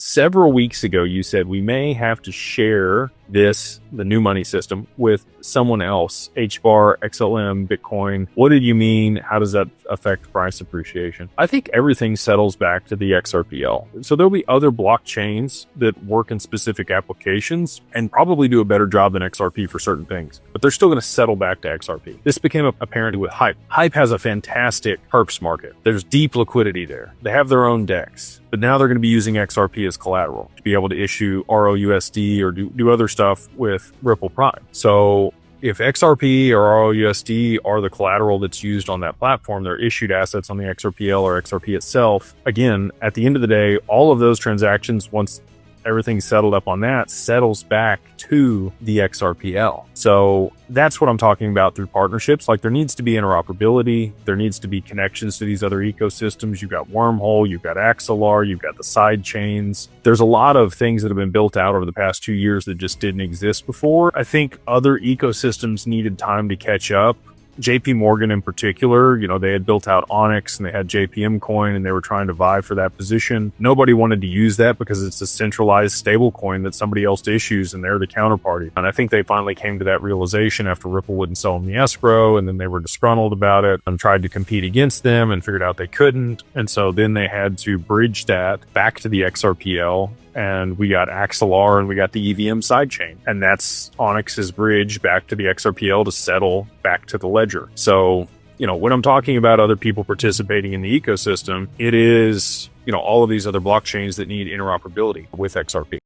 Several weeks ago, you said we may have to share the new money system, with someone else, HBAR, XLM, Bitcoin. What did you mean? How does that affect price appreciation? I think everything settles back to the XRPL. So there'll be other blockchains that work in specific applications and probably do a better job than XRP for certain things, but they're still going to settle back to XRP. This became apparent with Hype. Hype has a fantastic perps market. There's deep liquidity there. They have their own DEX, but now they're going to be using XRP as collateral to be able to issue ROUSD or do other stuff with Ripple Prime. So if XRP or ROUSD are the collateral that's used on that platform, they're issued assets on the XRPL or XRP itself. Again, at the end of the day, all of those transactions, once everything's settled up on that, settles back to the XRPL. So that's what I'm talking about through partnerships. Like, there needs to be interoperability. There needs to be connections to these other ecosystems. You've got Wormhole, you've got Axelar, you've got the side chains. There's a lot of things that have been built out over the past 2 years that just didn't exist before. I think other ecosystems needed time to catch up. JP Morgan in particular, they had built out Onyx and they had JPM coin and they were trying to vie for that position. Nobody wanted to use that because it's a centralized stable coin that somebody else issues and they're the counterparty. And I think they finally came to that realization after Ripple wouldn't sell them the escrow, and then they were disgruntled about it and tried to compete against them and figured out they couldn't. And so then they had to bridge that back to the XRPL. And we got Axelar and we got the EVM sidechain. And that's Onyx's bridge back to the XRPL to settle back to the ledger. So, when I'm talking about other people participating in the ecosystem, it is, all of these other blockchains that need interoperability with XRP.